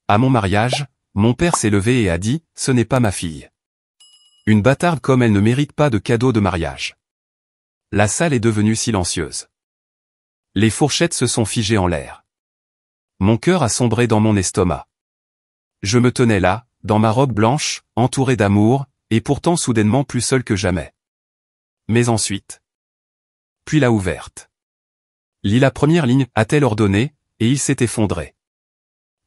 À mon mariage, mon père s'est levé et a dit, ce n'est pas ma fille. Une bâtarde comme elle ne mérite pas de cadeau de mariage. La salle est devenue silencieuse. Les fourchettes se sont figées en l'air. Mon cœur a sombré dans mon estomac. Je me tenais là, dans ma robe blanche, entouré d'amour, et pourtant soudainement plus seul que jamais. Mais ensuite. Puis la ouverte. Lis la première ligne, a-t-elle ordonné, et il s'est effondré.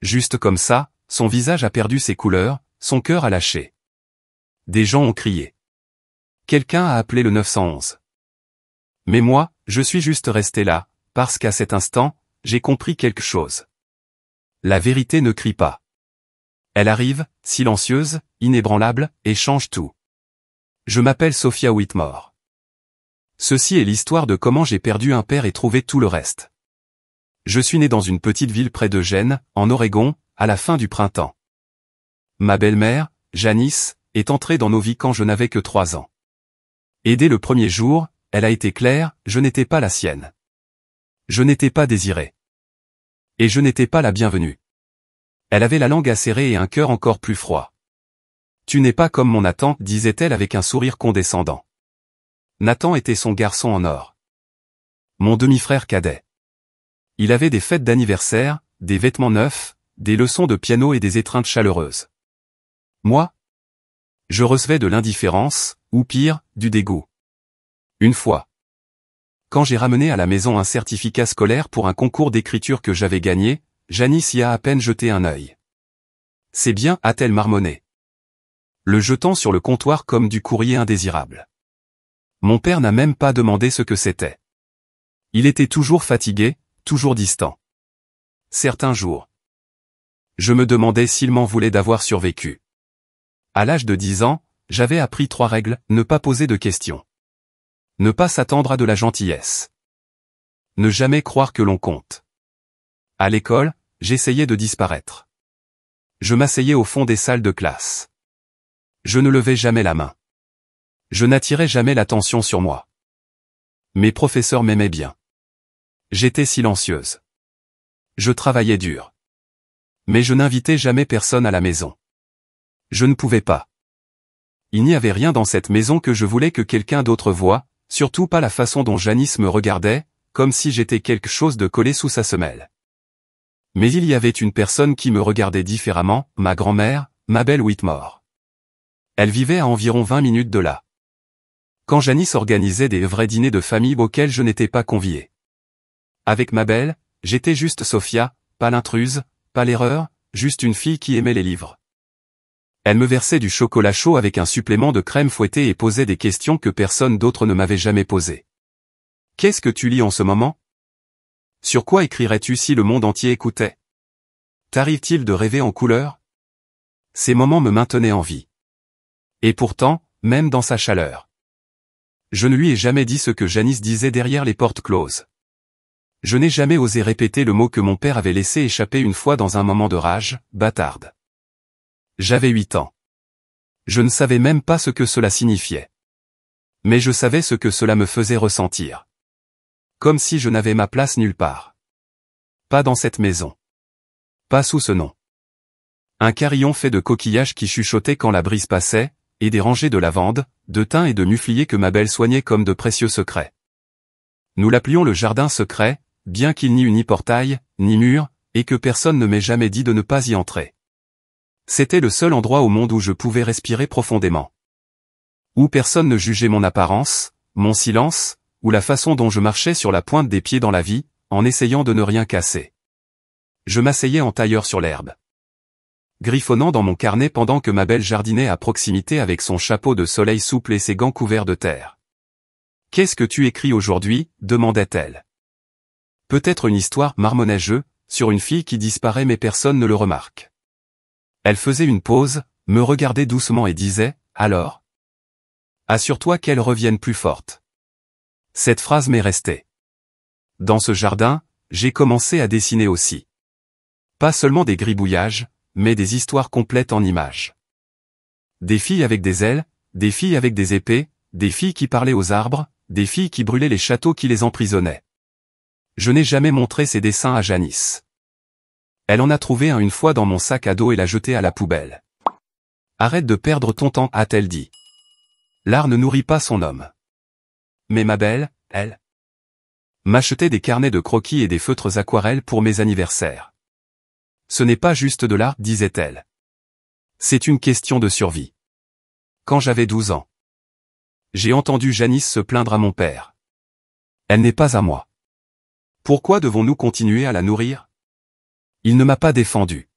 Juste comme ça, son visage a perdu ses couleurs, son cœur a lâché. Des gens ont crié. Quelqu'un a appelé le 911. Mais moi, je suis juste resté là, parce qu'à cet instant, j'ai compris quelque chose. La vérité ne crie pas. Elle arrive, silencieuse, inébranlable, et change tout. Je m'appelle Sophia Whitmore. Ceci est l'histoire de comment j'ai perdu un père et trouvé tout le reste. Je suis né dans une petite ville près de Gênes, en Oregon, à la fin du printemps. Ma belle-mère, Janice, est entrée dans nos vies quand je n'avais que 3 ans. Et dès le premier jour, elle a été claire, je n'étais pas la sienne. Je n'étais pas désiré. Et je n'étais pas la bienvenue. Elle avait la langue acérée et un cœur encore plus froid. Tu n'es pas comme mon Nathan, disait-elle avec un sourire condescendant. Nathan était son garçon en or. Mon demi-frère cadet. Il avait des fêtes d'anniversaire, des vêtements neufs, des leçons de piano et des étreintes chaleureuses. Moi? Je recevais de l'indifférence, ou pire, du dégoût. Une fois. Quand j'ai ramené à la maison un certificat scolaire pour un concours d'écriture que j'avais gagné, Janice y a à peine jeté un œil. C'est bien, a-t-elle marmonné. Le jetant sur le comptoir comme du courrier indésirable. Mon père n'a même pas demandé ce que c'était. Il était toujours fatigué, toujours distant. Certains jours. Je me demandais s'il m'en voulait d'avoir survécu. À l'âge de 10 ans, j'avais appris 3 règles, ne pas poser de questions. Ne pas s'attendre à de la gentillesse. Ne jamais croire que l'on compte. À l'école, j'essayais de disparaître. Je m'asseyais au fond des salles de classe. Je ne levais jamais la main. Je n'attirais jamais l'attention sur moi. Mes professeurs m'aimaient bien. J'étais silencieuse. Je travaillais dur. Mais je n'invitais jamais personne à la maison. Je ne pouvais pas. Il n'y avait rien dans cette maison que je voulais que quelqu'un d'autre voie, surtout pas la façon dont Janice me regardait, comme si j'étais quelque chose de collé sous sa semelle. Mais il y avait une personne qui me regardait différemment, ma grand-mère, Mabel Whitmore. Elle vivait à environ 20 minutes de là. Quand Janice organisait des vrais dîners de famille auxquels je n'étais pas convié. Avec Mabel, j'étais juste Sophia, pas l'intruse, pas l'erreur, juste une fille qui aimait les livres. Elle me versait du chocolat chaud avec un supplément de crème fouettée et posait des questions que personne d'autre ne m'avait jamais posées. Qu'est-ce que tu lis en ce moment? Sur quoi écrirais-tu si le monde entier écoutait? T'arrive-t-il de rêver en couleur? Ces moments me maintenaient en vie. Et pourtant, même dans sa chaleur. Je ne lui ai jamais dit ce que Janice disait derrière les portes closes. Je n'ai jamais osé répéter le mot que mon père avait laissé échapper une fois dans un moment de rage, bâtarde. J'avais 8 ans. Je ne savais même pas ce que cela signifiait. Mais je savais ce que cela me faisait ressentir. Comme si je n'avais ma place nulle part. Pas dans cette maison. Pas sous ce nom. Un carillon fait de coquillages qui chuchotaient quand la brise passait, et des rangées de lavande, de thym et de muflier que Mabel soignait comme de précieux secrets. Nous l'appelions le jardin secret, bien qu'il n'y eût ni portail, ni mur, et que personne ne m'ait jamais dit de ne pas y entrer. C'était le seul endroit au monde où je pouvais respirer profondément. Où personne ne jugeait mon apparence, mon silence, ou la façon dont je marchais sur la pointe des pieds dans la vie, en essayant de ne rien casser. Je m'asseyais en tailleur sur l'herbe. Griffonnant dans mon carnet pendant que Mabel jardinait à proximité avec son chapeau de soleil souple et ses gants couverts de terre. « Qu'est-ce que tu écris aujourd'hui » demandait-elle. « Peut-être une histoire, marmonnais-je, sur une fille qui disparaît mais personne ne le remarque. » Elle faisait une pause, me regardait doucement et disait, « Alors ? Assure-toi qu'elle revienne plus forte. » Cette phrase m'est restée. Dans ce jardin, j'ai commencé à dessiner aussi. Pas seulement des gribouillages, mais des histoires complètes en images. Des filles avec des ailes, des filles avec des épées, des filles qui parlaient aux arbres, des filles qui brûlaient les châteaux qui les emprisonnaient. Je n'ai jamais montré ces dessins à Janice. Elle en a trouvé un une fois dans mon sac à dos et l'a jeté à la poubelle. Arrête de perdre ton temps, a-t-elle dit. L'art ne nourrit pas son homme. Mais ma belle, elle, m'achetait des carnets de croquis et des feutres aquarelles pour mes anniversaires. Ce n'est pas juste de l'art, disait-elle. C'est une question de survie. Quand j'avais 12 ans, j'ai entendu Janice se plaindre à mon père. Elle n'est pas à moi. Pourquoi devons-nous continuer à la nourrir? Il ne m'a pas défendu.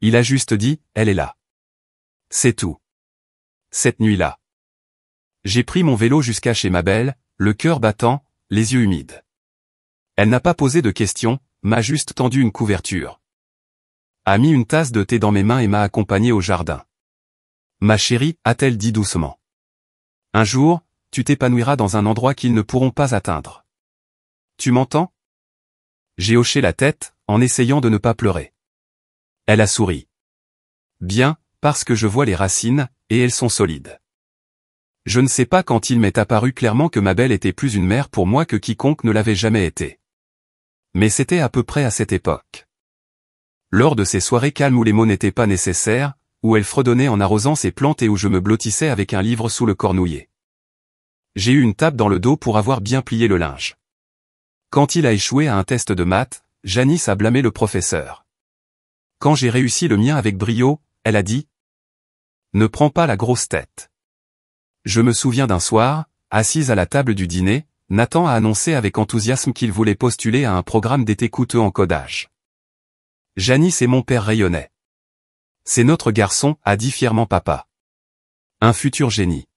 Il a juste dit, elle est là. C'est tout. Cette nuit-là, j'ai pris mon vélo jusqu'à chez ma belle, le cœur battant, les yeux humides. Elle n'a pas posé de questions, m'a juste tendu une couverture. A mis une tasse de thé dans mes mains et m'a accompagné au jardin. Ma chérie, a-t-elle dit doucement. Un jour, tu t'épanouiras dans un endroit qu'ils ne pourront pas atteindre. Tu m'entends? J'ai hoché la tête, en essayant de ne pas pleurer. Elle a souri. Bien, parce que je vois les racines, et elles sont solides. Je ne sais pas quand il m'est apparu clairement que ma belle était plus une mère pour moi que quiconque ne l'avait jamais été. Mais c'était à peu près à cette époque. Lors de ces soirées calmes où les mots n'étaient pas nécessaires, où elle fredonnait en arrosant ses plantes et où je me blottissais avec un livre sous le cornouiller. J'ai eu une tape dans le dos pour avoir bien plié le linge. Quand il a échoué à un test de maths, Janice a blâmé le professeur. Quand j'ai réussi le mien avec brio, elle a dit « Ne prends pas la grosse tête ». Je me souviens d'un soir, assise à la table du dîner, Nathan a annoncé avec enthousiasme qu'il voulait postuler à un programme d'été coûteux en codage. Janice et mon père rayonnaient. C'est notre garçon, a dit fièrement papa. Un futur génie.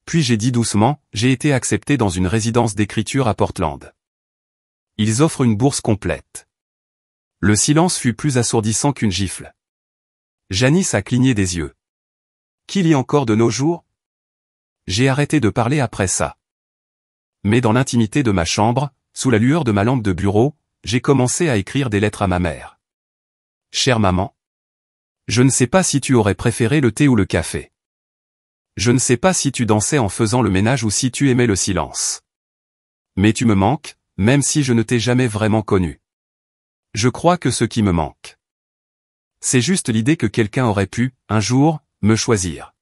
Puis j'ai dit doucement, j'ai été accepté dans une résidence d'écriture à Portland. Ils offrent une bourse complète. Le silence fut plus assourdissant qu'une gifle. Janice a cligné des yeux. Qu'il y encore de nos jours? J'ai arrêté de parler après ça. Mais dans l'intimité de ma chambre, sous la lueur de ma lampe de bureau, j'ai commencé à écrire des lettres à ma mère. Chère maman. Je ne sais pas si tu aurais préféré le thé ou le café. Je ne sais pas si tu dansais en faisant le ménage ou si tu aimais le silence. Mais tu me manques, même si je ne t'ai jamais vraiment connu. Je crois que ce qui me manque, c'est juste l'idée que quelqu'un aurait pu, un jour, me choisir.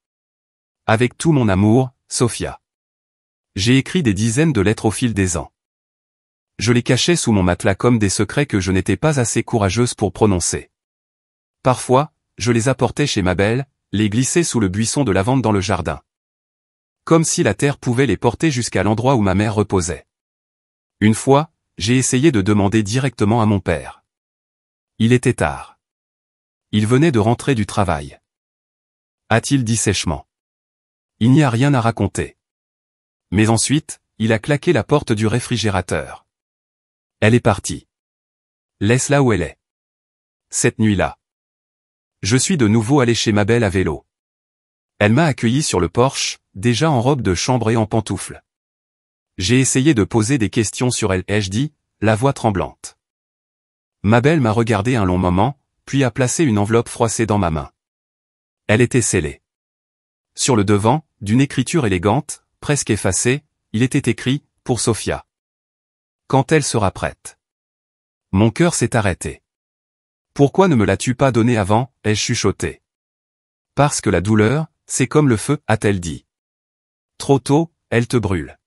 Avec tout mon amour, Sophia. J'ai écrit des dizaines de lettres au fil des ans. Je les cachais sous mon matelas comme des secrets que je n'étais pas assez courageuse pour prononcer. Parfois, je les apportais chez ma belle, les glissais sous le buisson de lavande dans le jardin. Comme si la terre pouvait les porter jusqu'à l'endroit où ma mère reposait. Une fois, j'ai essayé de demander directement à mon père. Il était tard. Il venait de rentrer du travail. A-t-il dit sèchement. Il n'y a rien à raconter. Mais ensuite, il a claqué la porte du réfrigérateur. Elle est partie. Laisse-la où elle est. Cette nuit-là, je suis de nouveau allé chez ma belle à vélo. Elle m'a accueilli sur le porche, déjà en robe de chambre et en pantoufles. J'ai essayé de poser des questions sur elle, ai-je dit, la voix tremblante. Ma belle m'a regardé un long moment, puis a placé une enveloppe froissée dans ma main. Elle était scellée. Sur le devant, d'une écriture élégante, presque effacée, il était écrit, pour Sophia. Quand elle sera prête. Mon cœur s'est arrêté. Pourquoi ne me l'as-tu pas donné avant, ai-je chuchoté. Parce que la douleur, c'est comme le feu, a-t-elle dit. Trop tôt, elle te brûle.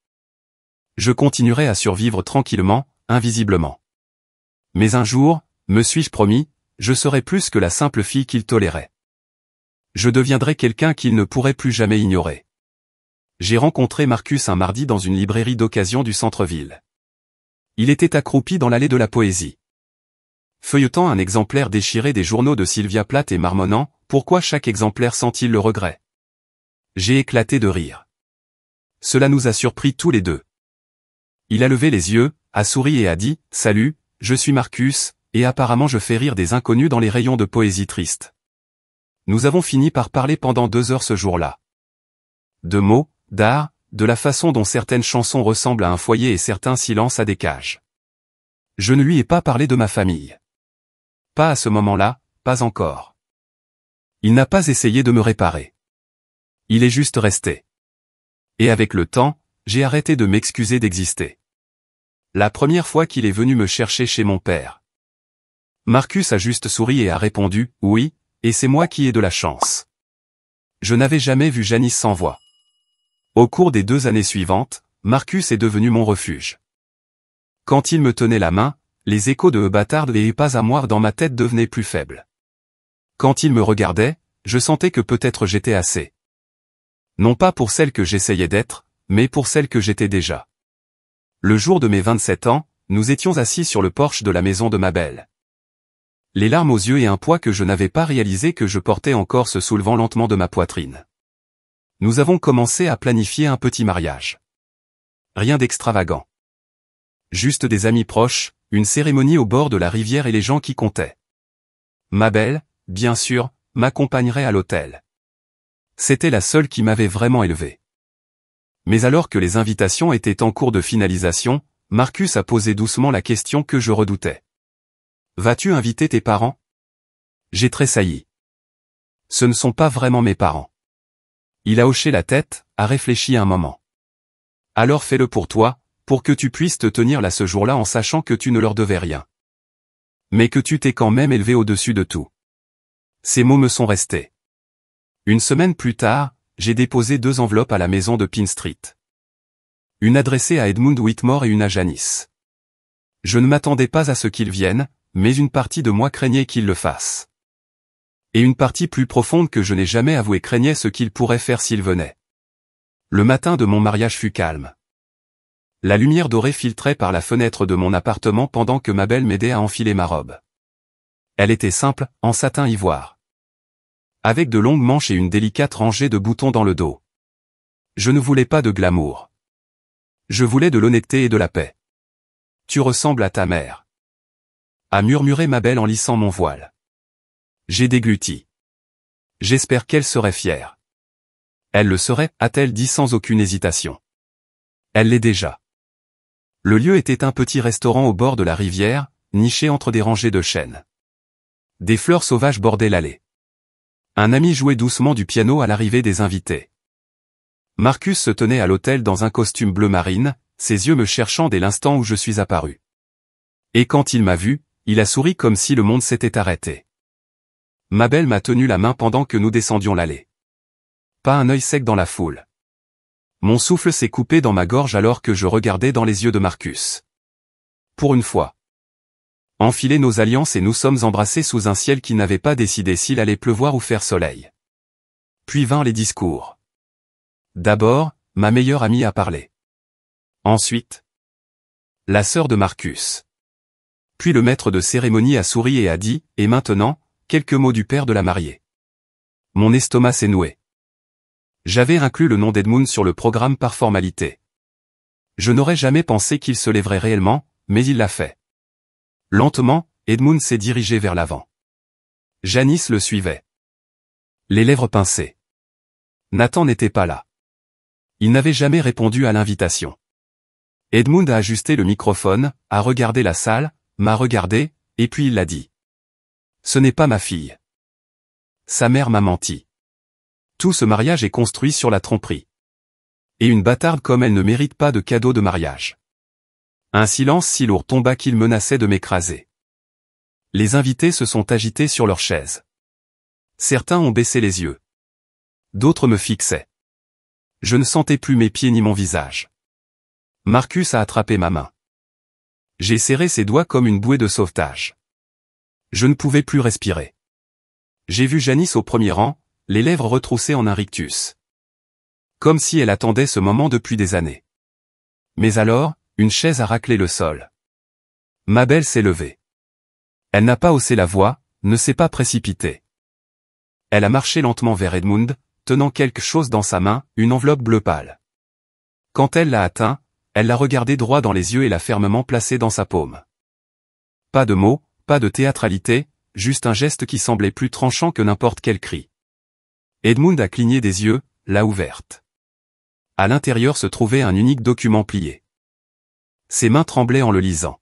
Je continuerai à survivre tranquillement, invisiblement. Mais un jour, me suis-je promis, je serai plus que la simple fille qu'il tolérait. Je deviendrai quelqu'un qu'il ne pourrait plus jamais ignorer. J'ai rencontré Marcus un mardi dans une librairie d'occasion du centre-ville. Il était accroupi dans l'allée de la poésie. Feuilletant un exemplaire déchiré des journaux de Sylvia Plath et marmonnant, pourquoi chaque exemplaire sent-il le regret? J'ai éclaté de rire. Cela nous a surpris tous les deux. Il a levé les yeux, a souri et a dit, « Salut, je suis Marcus, et apparemment je fais rire des inconnus dans les rayons de poésie triste. » Nous avons fini par parler pendant 2 heures ce jour-là. De mots, d'art, de la façon dont certaines chansons ressemblent à un foyer et certains silences à des cages. Je ne lui ai pas parlé de ma famille. Pas à ce moment-là, pas encore. Il n'a pas essayé de me réparer. Il est juste resté. Et avec le temps, j'ai arrêté de m'excuser d'exister. La première fois qu'il est venu me chercher chez mon père. Marcus a juste souri et a répondu, oui, et c'est moi qui ai de la chance. Je n'avais jamais vu Janice sans voix. Au cours des 2 années suivantes, Marcus est devenu mon refuge. Quand il me tenait la main, les échos de bâtard et pas à moi dans ma tête devenaient plus faibles. Quand il me regardait, je sentais que peut-être j'étais assez. Non pas pour celle que j'essayais d'être, mais pour celle que j'étais déjà. Le jour de mes 27 ans, nous étions assis sur le porche de la maison de ma belle. Les larmes aux yeux et un poids que je n'avais pas réalisé que je portais encore se soulevant lentement de ma poitrine. Nous avons commencé à planifier un petit mariage. Rien d'extravagant. Juste des amis proches, une cérémonie au bord de la rivière et les gens qui comptaient. Ma belle, bien sûr, m'accompagnerait à l'hôtel. C'était la seule qui m'avait vraiment élevé. Mais alors que les invitations étaient en cours de finalisation, Marcus a posé doucement la question que je redoutais. Vas-tu inviter tes parents? J'ai tressailli. Ce ne sont pas vraiment mes parents. Il a hoché la tête, a réfléchi un moment. Alors fais-le pour toi, pour que tu puisses te tenir là ce jour-là en sachant que tu ne leur devais rien. Mais que tu t'es quand même élevé au-dessus de tout. Ces mots me sont restés. Une semaine plus tard, j'ai déposé 2 enveloppes à la maison de Pine Street. Une adressée à Edmund Whitmore et une à Janice. Je ne m'attendais pas à ce qu'ils viennent, mais une partie de moi craignait qu'ils le fassent. Et une partie plus profonde que je n'ai jamais avouée craignait ce qu'ils pourraient faire s'ils venaient. Le matin de mon mariage fut calme. La lumière dorée filtrait par la fenêtre de mon appartement pendant que ma belle m'aidait à enfiler ma robe. Elle était simple, en satin ivoire. Avec de longues manches et une délicate rangée de boutons dans le dos. Je ne voulais pas de glamour. Je voulais de l'honnêteté et de la paix. Tu ressembles à ta mère. A murmuré ma belle en lissant mon voile. J'ai dégluti. J'espère qu'elle serait fière. Elle le serait, a-t-elle dit sans aucune hésitation. Elle l'est déjà. Le lieu était un petit restaurant au bord de la rivière, niché entre des rangées de chênes. Des fleurs sauvages bordaient l'allée. Un ami jouait doucement du piano à l'arrivée des invités. Marcus se tenait à l'autel dans un costume bleu marine, ses yeux me cherchant dès l'instant où je suis apparu. Et quand il m'a vu, il a souri comme si le monde s'était arrêté. Ma belle m'a tenu la main pendant que nous descendions l'allée. Pas un œil sec dans la foule. Mon souffle s'est coupé dans ma gorge alors que je regardais dans les yeux de Marcus. Pour une fois. Enfilé nos alliances et nous sommes embrassés sous un ciel qui n'avait pas décidé s'il allait pleuvoir ou faire soleil. Puis vinrent les discours. D'abord, ma meilleure amie a parlé. Ensuite, la sœur de Marcus. Puis le maître de cérémonie a souri et a dit, et maintenant, quelques mots du père de la mariée. Mon estomac s'est noué. J'avais inclus le nom d'Edmund sur le programme par formalité. Je n'aurais jamais pensé qu'il se lèverait réellement, mais il l'a fait. Lentement, Edmund s'est dirigé vers l'avant. Janice le suivait. Les lèvres pincées. Nathan n'était pas là. Il n'avait jamais répondu à l'invitation. Edmund a ajusté le microphone, a regardé la salle, m'a regardé, et puis il l'a dit. Ce n'est pas ma fille. Sa mère m'a menti. Tout ce mariage est construit sur la tromperie. Et une bâtarde comme elle ne mérite pas de cadeau de mariage. Un silence si lourd tomba qu'il menaçait de m'écraser. Les invités se sont agités sur leurs chaises. Certains ont baissé les yeux. D'autres me fixaient. Je ne sentais plus mes pieds ni mon visage. Marcus a attrapé ma main. J'ai serré ses doigts comme une bouée de sauvetage. Je ne pouvais plus respirer. J'ai vu Janice au premier rang, les lèvres retroussées en un rictus. Comme si elle attendait ce moment depuis des années. Mais alors, une chaise a raclé le sol. Ma belle s'est levée. Elle n'a pas haussé la voix, ne s'est pas précipitée. Elle a marché lentement vers Edmund, tenant quelque chose dans sa main, une enveloppe bleu pâle. Quand elle l'a atteint, elle l'a regardé droit dans les yeux et l'a fermement placé dans sa paume. Pas de mots, pas de théâtralité, juste un geste qui semblait plus tranchant que n'importe quel cri. Edmund a cligné des yeux, l'a ouverte. À l'intérieur se trouvait un unique document plié. Ses mains tremblaient en le lisant.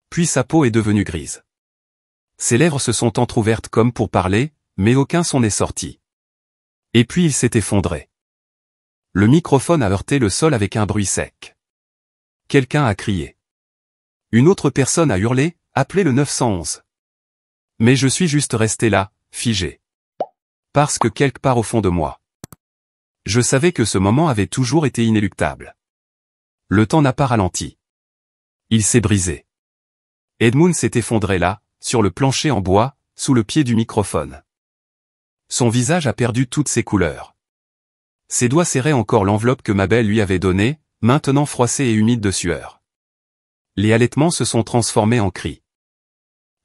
Puis sa peau est devenue grise. Ses lèvres se sont entr'ouvertes comme pour parler, mais aucun son n'est sorti. Et puis il s'est effondré. Le microphone a heurté le sol avec un bruit sec. Quelqu'un a crié. Une autre personne a hurlé, appelé le 911. Mais je suis juste resté là, figé. Parce que quelque part au fond de moi, je savais que ce moment avait toujours été inéluctable. Le temps n'a pas ralenti. Il s'est brisé. Edmund s'est effondré là, sur le plancher en bois, sous le pied du microphone. Son visage a perdu toutes ses couleurs. Ses doigts serraient encore l'enveloppe que Mabel lui avait donnée, maintenant froissée et humide de sueur. Les halètements se sont transformés en cris.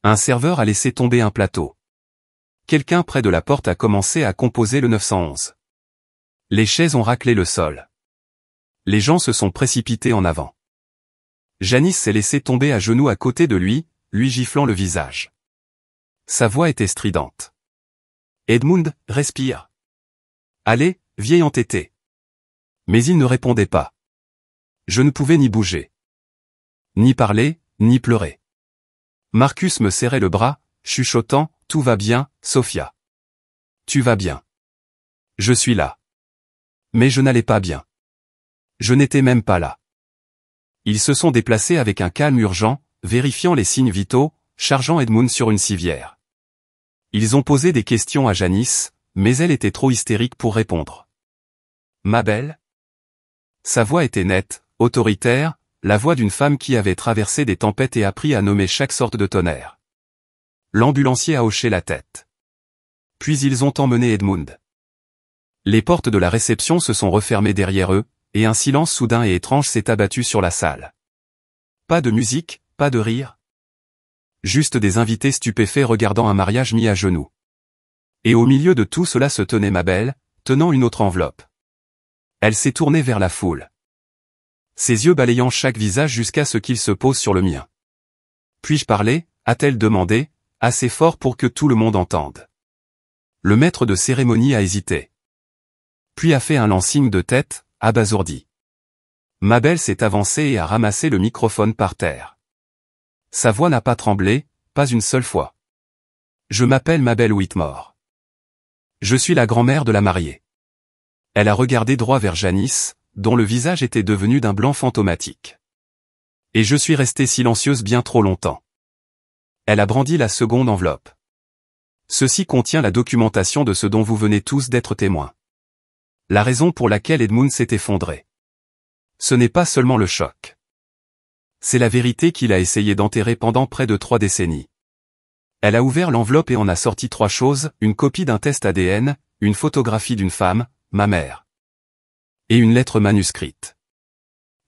Un serveur a laissé tomber un plateau. Quelqu'un près de la porte a commencé à composer le 911. Les chaises ont raclé le sol. Les gens se sont précipités en avant. Janice s'est laissée tomber à genoux à côté de lui giflant le visage. Sa voix était stridente. Edmund, respire. Allez, vieil entêté. Mais il ne répondait pas. Je ne pouvais ni bouger. Ni parler, ni pleurer. Marcus me serrait le bras, chuchotant, tout va bien, Sophia. Tu vas bien. Je suis là. Mais je n'allais pas bien. Je n'étais même pas là. Ils se sont déplacés avec un calme urgent, vérifiant les signes vitaux, chargeant Edmund sur une civière. Ils ont posé des questions à Janice, mais elle était trop hystérique pour répondre. Mabel? Sa voix était nette, autoritaire, la voix d'une femme qui avait traversé des tempêtes et appris à nommer chaque sorte de tonnerre. L'ambulancier a hoché la tête. Puis ils ont emmené Edmund. Les portes de la réception se sont refermées derrière eux, et un silence soudain et étrange s'est abattu sur la salle. Pas de musique, pas de rire. Juste des invités stupéfaits regardant un mariage mis à genoux. Et au milieu de tout cela se tenait Mabel, tenant une autre enveloppe. Elle s'est tournée vers la foule. Ses yeux balayant chaque visage jusqu'à ce qu'il se pose sur le mien. Puis-je parler, a-t-elle demandé, assez fort pour que tout le monde entende. Le maître de cérémonie a hésité. Puis a fait un lent signe de tête, abasourdi. Mabel s'est avancée et a ramassé le microphone par terre. Sa voix n'a pas tremblé, pas une seule fois. Je m'appelle Mabel Whitmore. Je suis la grand-mère de la mariée. Elle a regardé droit vers Janice, dont le visage était devenu d'un blanc fantomatique. Et je suis restée silencieuse bien trop longtemps. Elle a brandi la seconde enveloppe. Ceci contient la documentation de ce dont vous venez tous d'être témoins. La raison pour laquelle Edmund s'est effondré. Ce n'est pas seulement le choc. C'est la vérité qu'il a essayé d'enterrer pendant près de 3 décennies. Elle a ouvert l'enveloppe et en a sorti 3 choses, une copie d'un test ADN, une photographie d'une femme, ma mère. Et une lettre manuscrite.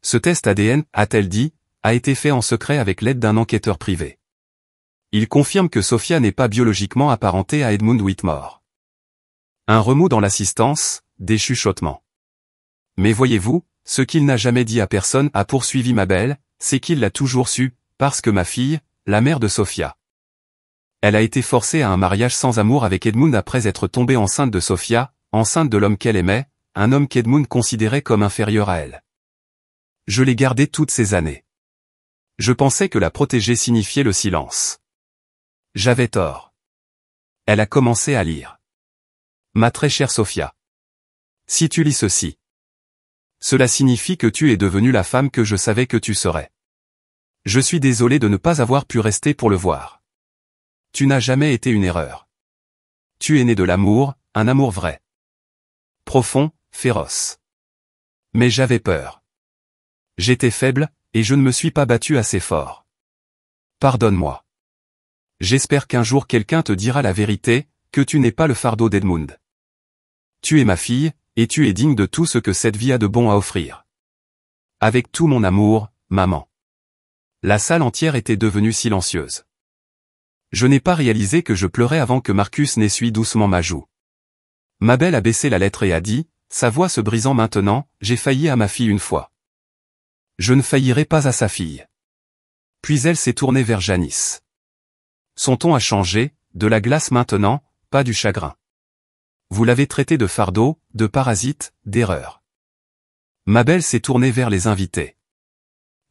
Ce test ADN, a-t-elle dit, a été fait en secret avec l'aide d'un enquêteur privé. Il confirme que Sophia n'est pas biologiquement apparentée à Edmund Whitmore. Un remous dans l'assistance, des chuchotements. Mais voyez-vous, ce qu'il n'a jamais dit à personne, a poursuivi Mabel, c'est qu'il l'a toujours su, parce que ma fille, la mère de Sophia. Elle a été forcée à un mariage sans amour avec Edmund après être tombée enceinte de Sophia, enceinte de l'homme qu'elle aimait, un homme qu'Edmund considérait comme inférieur à elle. Je l'ai gardée toutes ces années. Je pensais que la protéger signifiait le silence. J'avais tort. Elle a commencé à lire. Ma très chère Sophia. Si tu lis ceci, cela signifie que tu es devenue la femme que je savais que tu serais. Je suis désolé de ne pas avoir pu rester pour le voir. Tu n'as jamais été une erreur. Tu es né de l'amour, un amour vrai. Profond, féroce. Mais j'avais peur. J'étais faible, et je ne me suis pas battu assez fort. Pardonne-moi. J'espère qu'un jour quelqu'un te dira la vérité, que tu n'es pas le fardeau d'Edmund. Tu es ma fille, et tu es digne de tout ce que cette vie a de bon à offrir. Avec tout mon amour, maman. La salle entière était devenue silencieuse. Je n'ai pas réalisé que je pleurais avant que Marcus n'essuie doucement ma joue. Mabel a baissé la lettre et a dit, sa voix se brisant maintenant, j'ai failli à ma fille une fois. Je ne faillirai pas à sa fille. Puis elle s'est tournée vers Janice. Son ton a changé, de la glace maintenant, pas du chagrin. Vous l'avez traité de fardeau, de parasite, d'erreur. Mabel s'est tournée vers les invités.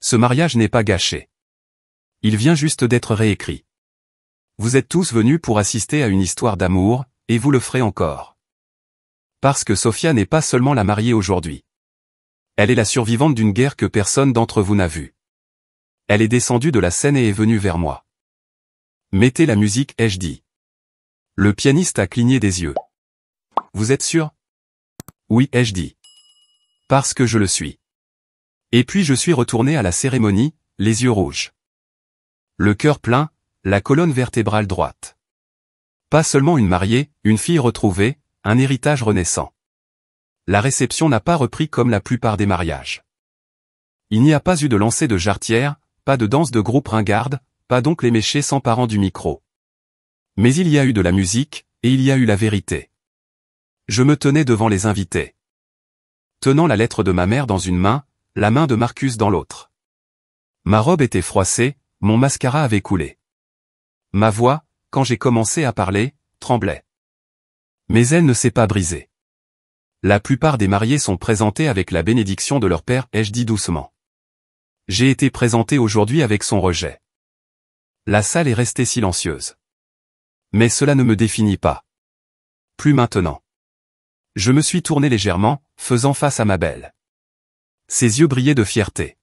Ce mariage n'est pas gâché. Il vient juste d'être réécrit. Vous êtes tous venus pour assister à une histoire d'amour, et vous le ferez encore. Parce que Sophia n'est pas seulement la mariée aujourd'hui. Elle est la survivante d'une guerre que personne d'entre vous n'a vue. Elle est descendue de la scène et est venue vers moi. Mettez la musique, ai-je dit. Le pianiste a cligné des yeux. Vous êtes sûr? Oui, ai-je dit. Parce que je le suis. Et puis je suis retourné à la cérémonie, les yeux rouges. Le cœur plein, la colonne vertébrale droite. Pas seulement une mariée, une fille retrouvée, un héritage renaissant. La réception n'a pas repris comme la plupart des mariages. Il n'y a pas eu de lancer de jarretière, pas de danse de groupe ringarde, pas donc les méchés s'emparant du micro. Mais il y a eu de la musique, et il y a eu la vérité. Je me tenais devant les invités. Tenant la lettre de ma mère dans une main, la main de Marcus dans l'autre. Ma robe était froissée, mon mascara avait coulé. Ma voix, quand j'ai commencé à parler, tremblait. Mais elle ne s'est pas brisée. La plupart des mariés sont présentés avec la bénédiction de leur père, ai-je dit doucement. J'ai été présenté aujourd'hui avec son rejet. La salle est restée silencieuse. Mais cela ne me définit pas. Plus maintenant. Je me suis tourné légèrement, faisant face à ma belle. Ses yeux brillaient de fierté.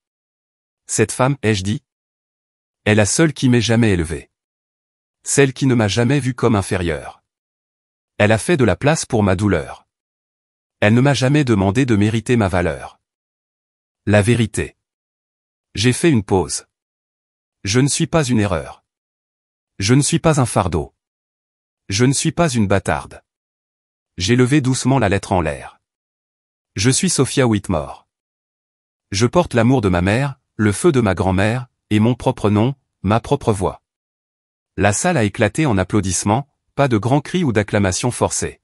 Cette femme, ai-je dit, est la seule qui m'ait jamais élevé. Celle qui ne m'a jamais vu comme inférieur. Elle a fait de la place pour ma douleur. Elle ne m'a jamais demandé de mériter ma valeur. La vérité. J'ai fait une pause. Je ne suis pas une erreur. Je ne suis pas un fardeau. Je ne suis pas une bâtarde. J'ai levé doucement la lettre en l'air. Je suis Sophia Whitmore. Je porte l'amour de ma mère, le feu de ma grand-mère, et mon propre nom, ma propre voix. La salle a éclaté en applaudissements, pas de grands cris ou d'acclamations forcées.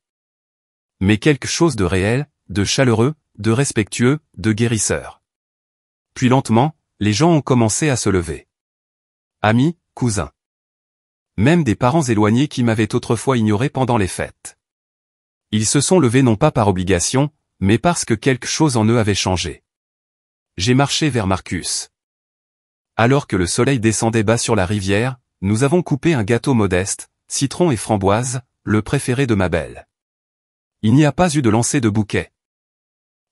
Mais quelque chose de réel, de chaleureux, de respectueux, de guérisseur. Puis lentement, les gens ont commencé à se lever. Amis, cousins. Même des parents éloignés qui m'avaient autrefois ignoré pendant les fêtes. Ils se sont levés non pas par obligation, mais parce que quelque chose en eux avait changé. J'ai marché vers Marcus. Alors que le soleil descendait bas sur la rivière, nous avons coupé un gâteau modeste, citron et framboise, le préféré de ma belle. Il n'y a pas eu de lancer de bouquet.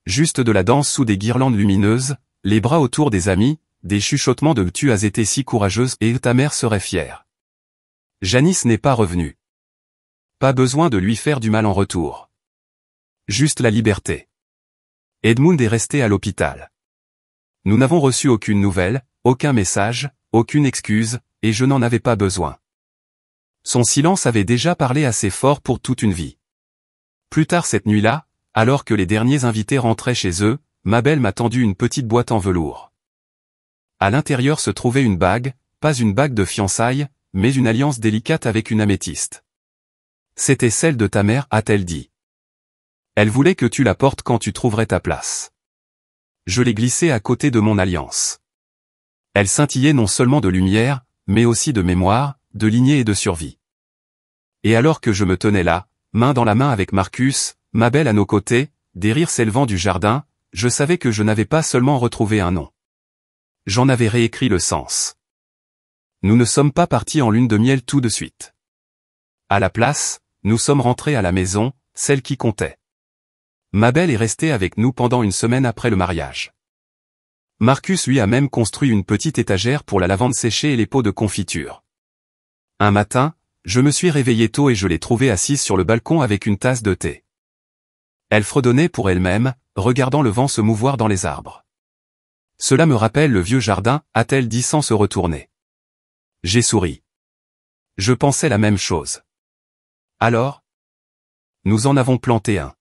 Juste de la danse sous des guirlandes lumineuses, les bras autour des amis, des chuchotements de « tu as été si courageuse et ta mère serait fière ». Janice n'est pas revenue. Pas besoin de lui faire du mal en retour. Juste la liberté. Edmund est resté à l'hôpital. Nous n'avons reçu aucune nouvelle, aucun message, aucune excuse, et je n'en avais pas besoin. Son silence avait déjà parlé assez fort pour toute une vie. Plus tard cette nuit-là, alors que les derniers invités rentraient chez eux, ma belle m'a tendu une petite boîte en velours. À l'intérieur se trouvait une bague, pas une bague de fiançailles, mais une alliance délicate avec une améthyste. C'était celle de ta mère, a-t-elle dit. Elle voulait que tu la portes quand tu trouverais ta place. Je l'ai glissée à côté de mon alliance. Elle scintillait non seulement de lumière, mais aussi de mémoire, de lignée et de survie. Et alors que je me tenais là, main dans la main avec Marcus, ma belle à nos côtés, des rires s'élevant du jardin, je savais que je n'avais pas seulement retrouvé un nom. J'en avais réécrit le sens. Nous ne sommes pas partis en lune de miel tout de suite. À la place, nous sommes rentrés à la maison, celle qui comptait. Ma belle est restée avec nous pendant une semaine après le mariage. Marcus lui a même construit une petite étagère pour la lavande séchée et les pots de confiture. Un matin, je me suis réveillé tôt et je l'ai trouvée assise sur le balcon avec une tasse de thé. Elle fredonnait pour elle-même, regardant le vent se mouvoir dans les arbres. Cela me rappelle le vieux jardin, a-t-elle dit sans se retourner. J'ai souri. Je pensais la même chose. Alors? Nous en avons planté un.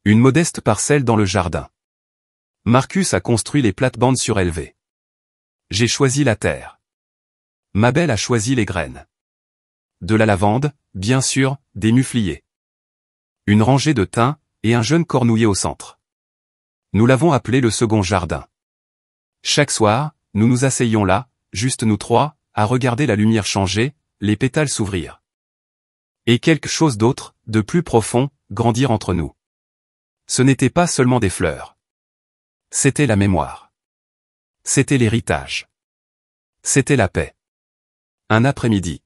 Une modeste parcelle dans le jardin. Marcus a construit les plates-bandes surélevées. J'ai choisi la terre. Ma belle a choisi les graines. De la lavande, bien sûr, des mufliers. Une rangée de thym, et un jeune cornouiller au centre. Nous l'avons appelé le second jardin. Chaque soir, nous nous asseyions là, juste nous trois, à regarder la lumière changer, les pétales s'ouvrir. Et quelque chose d'autre, de plus profond, grandir entre nous. Ce n'était pas seulement des fleurs. C'était la mémoire. C'était l'héritage. C'était la paix. Un après-midi.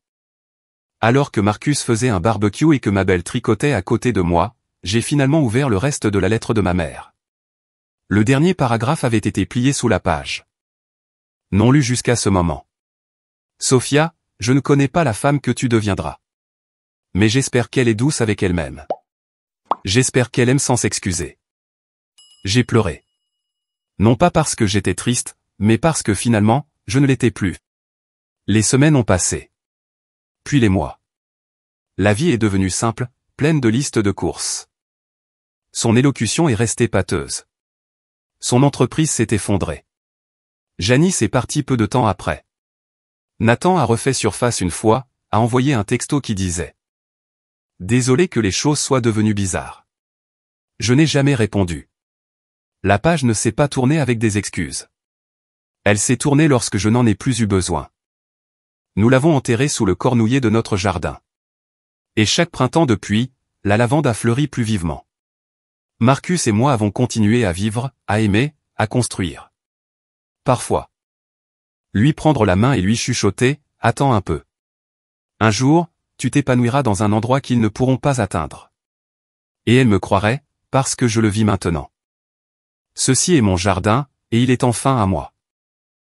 Alors que Marcus faisait un barbecue et que ma belle tricotait à côté de moi, j'ai finalement ouvert le reste de la lettre de ma mère. Le dernier paragraphe avait été plié sous la page. Non lu jusqu'à ce moment. Sophia, je ne connais pas la femme que tu deviendras. Mais j'espère qu'elle est douce avec elle-même. J'espère qu'elle aime sans s'excuser. J'ai pleuré. Non pas parce que j'étais triste, mais parce que finalement, je ne l'étais plus. Les semaines ont passé. Puis les mois. La vie est devenue simple, pleine de listes de courses. Son élocution est restée pâteuse. Son entreprise s'est effondrée. Janice est partie peu de temps après. Nathan a refait surface une fois, a envoyé un texto qui disait « Désolé que les choses soient devenues bizarres. » Je n'ai jamais répondu. La page ne s'est pas tournée avec des excuses. Elle s'est tournée lorsque je n'en ai plus eu besoin. Nous l'avons enterrée sous le cornouiller de notre jardin. Et chaque printemps depuis, la lavande a fleuri plus vivement. Marcus et moi avons continué à vivre, à aimer, à construire. Parfois. Lui prendre la main et lui chuchoter, « Attends un peu. Un jour, tu t'épanouiras dans un endroit qu'ils ne pourront pas atteindre. » Et elle me croirait, parce que je le vis maintenant. Ceci est mon jardin, et il est enfin à moi.